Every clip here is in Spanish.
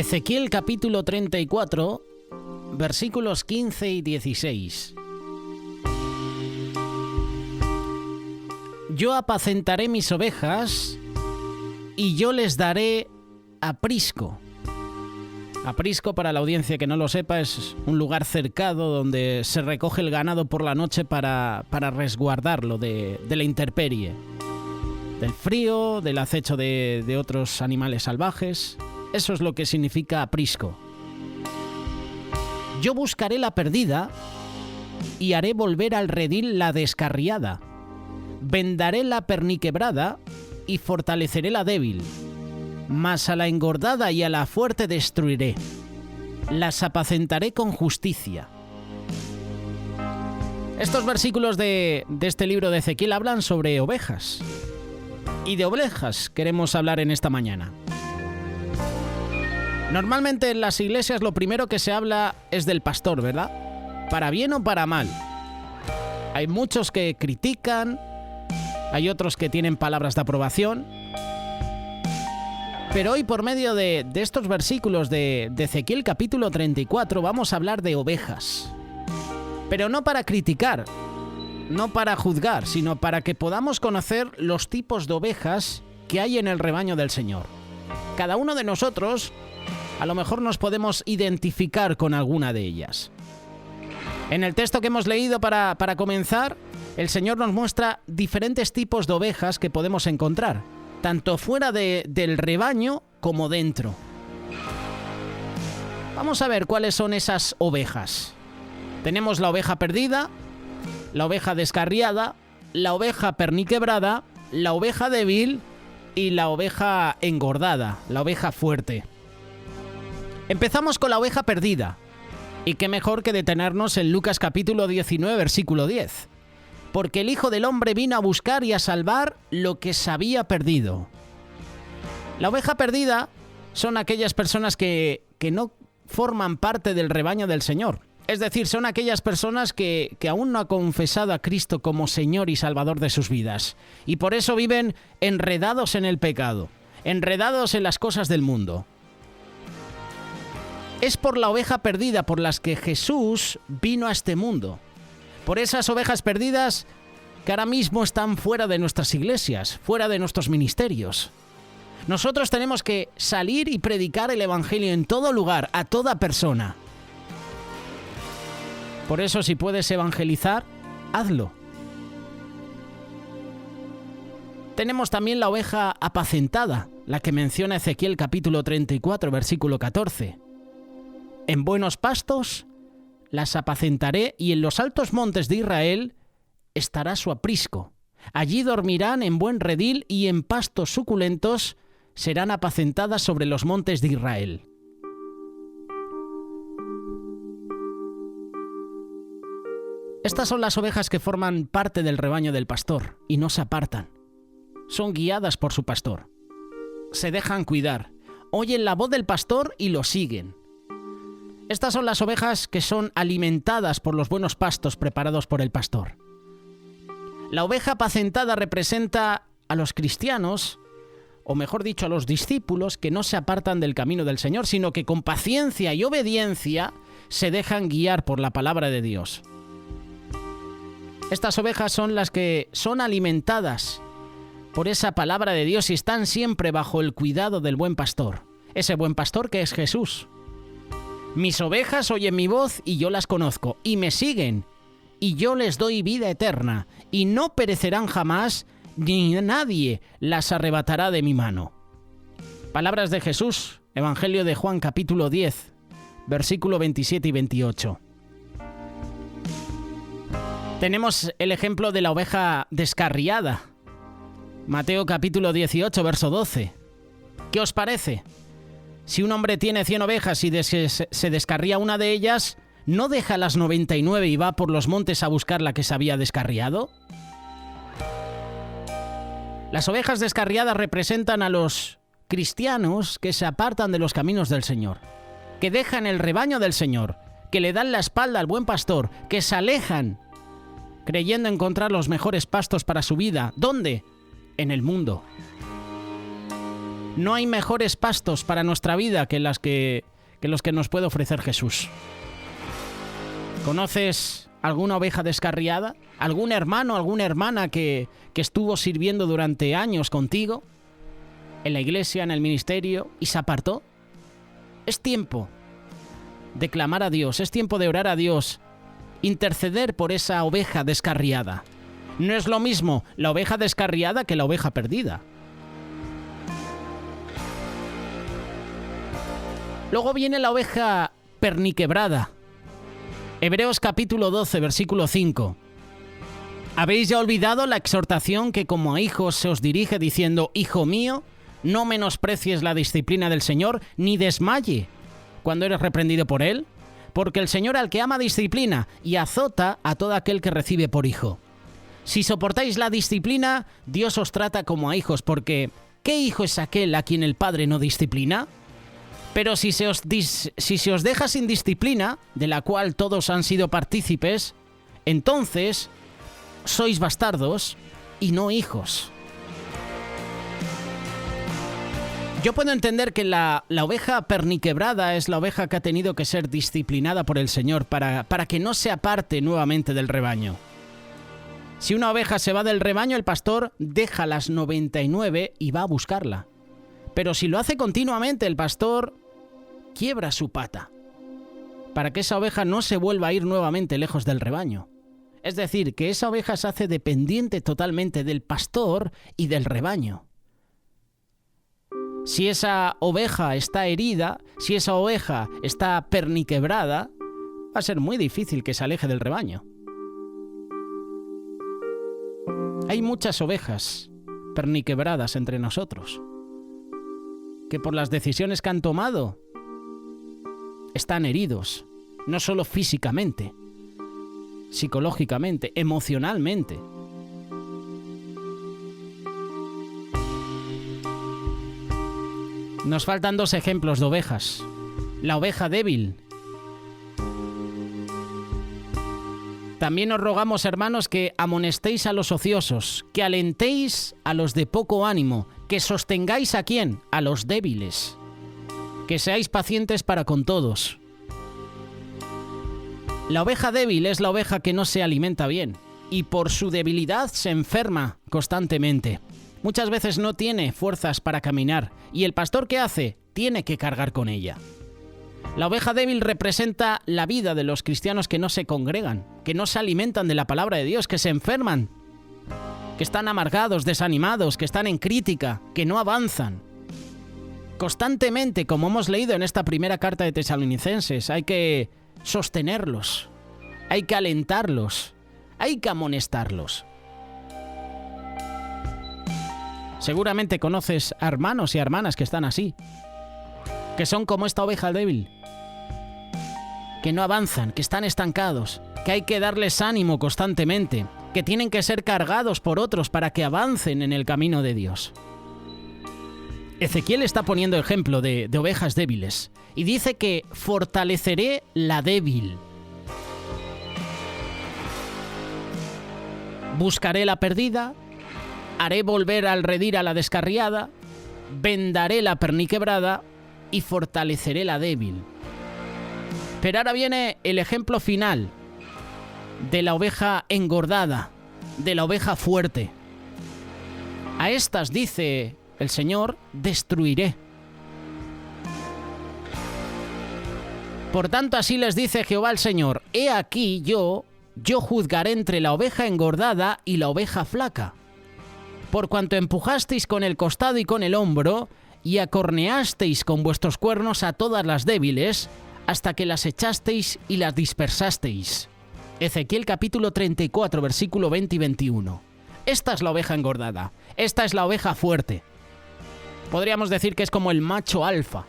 Ezequiel capítulo 34, versículos 15 y 16. Yo apacentaré mis ovejas y yo les daré aprisco. Aprisco, para la audiencia que no lo sepa, es un lugar cercado donde se recoge el ganado por la noche para resguardarlo de la intemperie, del frío, del acecho de otros animales salvajes. Eso es lo que significa aprisco. Yo buscaré la perdida y haré volver al redil la descarriada. Vendaré la perniquebrada y fortaleceré la débil. Mas a la engordada y a la fuerte destruiré. Las apacentaré con justicia. Estos versículos de este libro de Ezequiel hablan sobre ovejas. Y de ovejas queremos hablar en esta mañana. Normalmente en las iglesias lo primero que se habla es del pastor, ¿verdad? Para bien o para mal. Hay muchos que critican, hay otros que tienen palabras de aprobación. Pero hoy, por medio de estos versículos de Ezequiel capítulo 34, vamos a hablar de ovejas. Pero no para criticar, no para juzgar, sino para que podamos conocer los tipos de ovejas que hay en el rebaño del Señor. Cada uno de nosotros, a lo mejor nos podemos identificar con alguna de ellas. En el texto que hemos leído para comenzar, el Señor nos muestra diferentes tipos de ovejas que podemos encontrar, tanto fuera del rebaño como dentro. Vamos a ver cuáles son esas ovejas. Tenemos la oveja perdida, la oveja descarriada, la oveja perniquebrada, la oveja débil y la oveja engordada, la oveja fuerte. Empezamos con la oveja perdida. Y qué mejor que detenernos en Lucas capítulo 19, versículo 10. Porque el Hijo del Hombre vino a buscar y a salvar lo que se había perdido. La oveja perdida son aquellas personas que no forman parte del rebaño del Señor. Es decir, son aquellas personas que aún no han confesado a Cristo como Señor y Salvador de sus vidas. Y por eso viven enredados en el pecado, enredados en las cosas del mundo. Es por la oveja perdida por las que Jesús vino a este mundo. Por esas ovejas perdidas que ahora mismo están fuera de nuestras iglesias, fuera de nuestros ministerios. Nosotros tenemos que salir y predicar el Evangelio en todo lugar, a toda persona. Por eso, si puedes evangelizar, hazlo. Tenemos también la oveja apacentada, la que menciona Ezequiel capítulo 34, versículo 14. En buenos pastos las apacentaré y en los altos montes de Israel estará su aprisco. Allí dormirán en buen redil y en pastos suculentos serán apacentadas sobre los montes de Israel. Estas son las ovejas que forman parte del rebaño del pastor y no se apartan. Son guiadas por su pastor. Se dejan cuidar, oyen la voz del pastor y lo siguen. Estas son las ovejas que son alimentadas por los buenos pastos preparados por el pastor. La oveja apacentada representa a los cristianos, o mejor dicho, a los discípulos que no se apartan del camino del Señor, sino que con paciencia y obediencia se dejan guiar por la palabra de Dios. Estas ovejas son las que son alimentadas por esa palabra de Dios y están siempre bajo el cuidado del buen pastor, ese buen pastor que es Jesús. Mis ovejas oyen mi voz y yo las conozco, y me siguen, y yo les doy vida eterna, y no perecerán jamás, ni nadie las arrebatará de mi mano. Palabras de Jesús, Evangelio de Juan capítulo 10, versículo 27 y 28. Tenemos el ejemplo de la oveja descarriada. Mateo capítulo 18, verso 12. ¿Qué os parece? Si un hombre tiene 100 ovejas y se descarría una de ellas, ¿no deja las 99 y va por los montes a buscar la que se había descarriado? Las ovejas descarriadas representan a los cristianos que se apartan de los caminos del Señor, que dejan el rebaño del Señor, que le dan la espalda al buen pastor, que se alejan creyendo encontrar los mejores pastos para su vida. ¿Dónde? En el mundo. No hay mejores pastos para nuestra vida que los que nos puede ofrecer Jesús. ¿Conoces alguna oveja descarriada? ¿Algún hermano, alguna hermana que estuvo sirviendo durante años contigo? En la iglesia, en el ministerio, y se apartó. Es tiempo de clamar a Dios, es tiempo de orar a Dios, interceder por esa oveja descarriada. No es lo mismo la oveja descarriada que la oveja perdida. Luego viene la oveja perniquebrada. Hebreos capítulo 12, versículo 5. ¿Habéis ya olvidado la exhortación que como a hijos se os dirige diciendo: Hijo mío, no menosprecies la disciplina del Señor, ni desmaye cuando eres reprendido por Él? Porque el Señor al que ama disciplina y azota a todo aquel que recibe por hijo. Si soportáis la disciplina, Dios os trata como a hijos, porque ¿qué hijo es aquel a quien el Padre no disciplina? Pero si se os deja sin disciplina, de la cual todos han sido partícipes, entonces sois bastardos y no hijos. Yo puedo entender que la oveja perniquebrada es la oveja que ha tenido que ser disciplinada por el Señor para que no se aparte nuevamente del rebaño. Si una oveja se va del rebaño, el pastor deja las 99 y va a buscarla. Pero si lo hace continuamente, el pastor quiebra su pata para que esa oveja no se vuelva a ir nuevamente lejos del rebaño. Es decir, que esa oveja se hace dependiente totalmente del pastor y del rebaño. Si esa oveja está herida, si esa oveja está perniquebrada, va a ser muy difícil que se aleje del rebaño. Hay muchas ovejas perniquebradas entre nosotros, que por las decisiones que han tomado están heridos, no solo físicamente, psicológicamente, emocionalmente. Nos faltan dos ejemplos de ovejas. La oveja débil. También os rogamos, hermanos, que amonestéis a los ociosos, que alentéis a los de poco ánimo, que sostengáis ¿a quién? A los débiles. Que seáis pacientes para con todos. La oveja débil es la oveja que no se alimenta bien y por su debilidad se enferma constantemente. Muchas veces no tiene fuerzas para caminar y el pastor, ¿qué hace? Tiene que cargar con ella. La oveja débil representa la vida de los cristianos que no se congregan, que no se alimentan de la palabra de Dios, que se enferman, que están amargados, desanimados, que están en crítica, que no avanzan. Constantemente, como hemos leído en esta primera carta de Tesalonicenses, hay que sostenerlos, hay que alentarlos, hay que amonestarlos. Seguramente conoces a hermanos y hermanas que están así, que son como esta oveja débil, que no avanzan, que están estancados, que hay que darles ánimo constantemente, que tienen que ser cargados por otros para que avancen en el camino de Dios. Ezequiel está poniendo ejemplo de ovejas débiles y dice que fortaleceré la débil. Buscaré la perdida, haré volver al redil a la descarriada, vendaré la perniquebrada y fortaleceré la débil. Pero ahora viene el ejemplo final de la oveja engordada, de la oveja fuerte. A estas, dice el Señor, destruiré. Por tanto, así les dice Jehová el Señor: he aquí yo juzgaré entre la oveja engordada y la oveja flaca. Por cuanto empujasteis con el costado y con el hombro, y acorneasteis con vuestros cuernos a todas las débiles, hasta que las echasteis y las dispersasteis. Ezequiel capítulo 34, versículo 20 y 21. Esta es la oveja engordada, esta es la oveja fuerte. Podríamos decir que es como el macho alfa.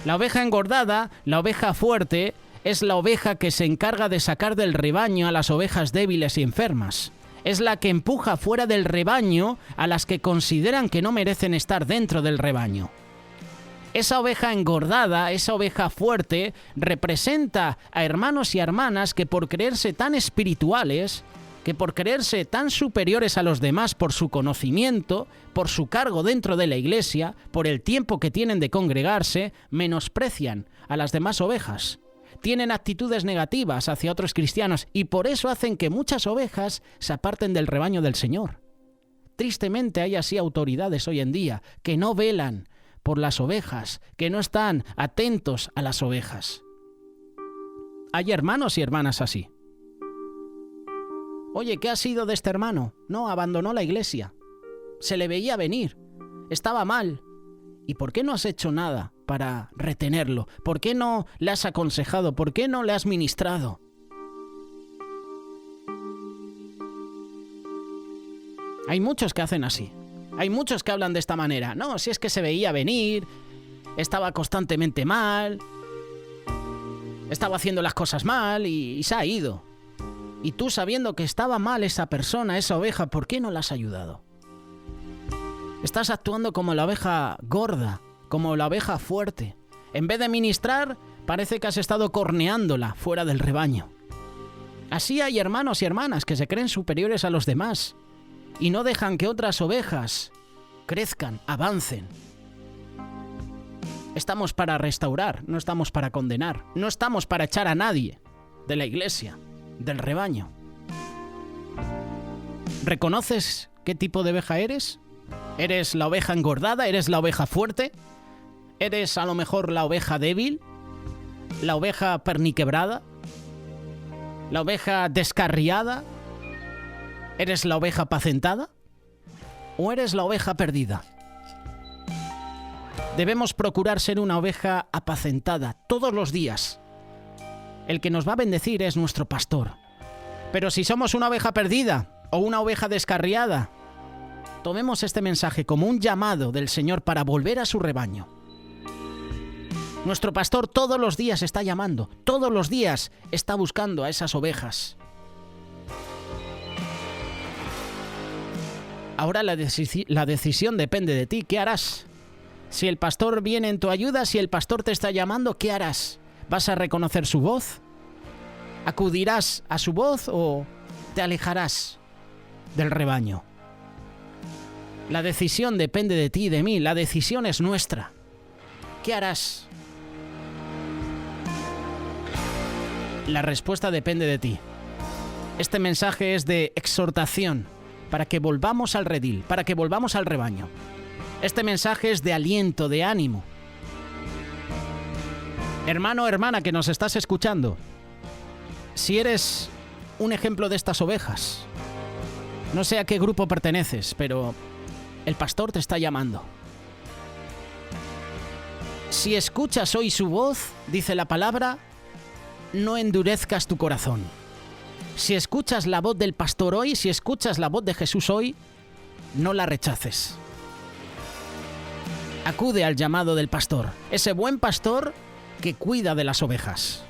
La oveja engordada, la oveja fuerte, es la oveja que se encarga de sacar del rebaño a las ovejas débiles y enfermas. Es la que empuja fuera del rebaño a las que consideran que no merecen estar dentro del rebaño. Esa oveja engordada, esa oveja fuerte, representa a hermanos y hermanas que por creerse tan espirituales, que por creerse tan superiores a los demás por su conocimiento, por su cargo dentro de la iglesia, por el tiempo que tienen de congregarse, menosprecian a las demás ovejas. Tienen actitudes negativas hacia otros cristianos y por eso hacen que muchas ovejas se aparten del rebaño del Señor. Tristemente hay así autoridades hoy en día que no velan por las ovejas, que no están atentos a las ovejas. Hay hermanos y hermanas así. Oye, ¿qué ha sido de este hermano? No, abandonó la iglesia. Se le veía venir. Estaba mal. ¿Y por qué no has hecho nada para retenerlo? ¿Por qué no le has aconsejado? ¿Por qué no le has ministrado? Hay muchos que hacen así. Hay muchos que hablan de esta manera. No, si es que se veía venir, estaba constantemente mal, estaba haciendo las cosas mal y se ha ido. Y tú, sabiendo que estaba mal esa persona, esa oveja, ¿por qué no la has ayudado? Estás actuando como la oveja gorda, como la oveja fuerte. En vez de ministrar, parece que has estado corneándola fuera del rebaño. Así hay hermanos y hermanas que se creen superiores a los demás y no dejan que otras ovejas crezcan, avancen. Estamos para restaurar, no estamos para condenar, no estamos para echar a nadie de la iglesia, del rebaño. ¿Reconoces qué tipo de oveja eres? ¿Eres la oveja engordada? ¿Eres la oveja fuerte? ¿Eres a lo mejor la oveja débil? ¿La oveja perniquebrada? ¿La oveja descarriada? ¿Eres la oveja apacentada? ¿O eres la oveja perdida? Debemos procurar ser una oveja apacentada todos los días. El que nos va a bendecir es nuestro pastor. Pero si somos una oveja perdida o una oveja descarriada, tomemos este mensaje como un llamado del Señor para volver a su rebaño. Nuestro pastor todos los días está llamando, todos los días está buscando a esas ovejas. Ahora la decisión depende de ti. ¿Qué harás? Si el pastor viene en tu ayuda, si el pastor te está llamando, ¿qué harás? ¿Vas a reconocer su voz? ¿Acudirás a su voz o te alejarás del rebaño? La decisión depende de ti y de mí. La decisión es nuestra. ¿Qué harás? La respuesta depende de ti. Este mensaje es de exhortación para que volvamos al redil, para que volvamos al rebaño. Este mensaje es de aliento, de ánimo. Hermano o hermana que nos estás escuchando, si eres un ejemplo de estas ovejas, no sé a qué grupo perteneces, pero el pastor te está llamando. Si escuchas hoy su voz, dice la palabra, no endurezcas tu corazón. Si escuchas la voz del pastor hoy, si escuchas la voz de Jesús hoy, no la rechaces. Acude al llamado del pastor, ese buen pastor que cuida de las ovejas.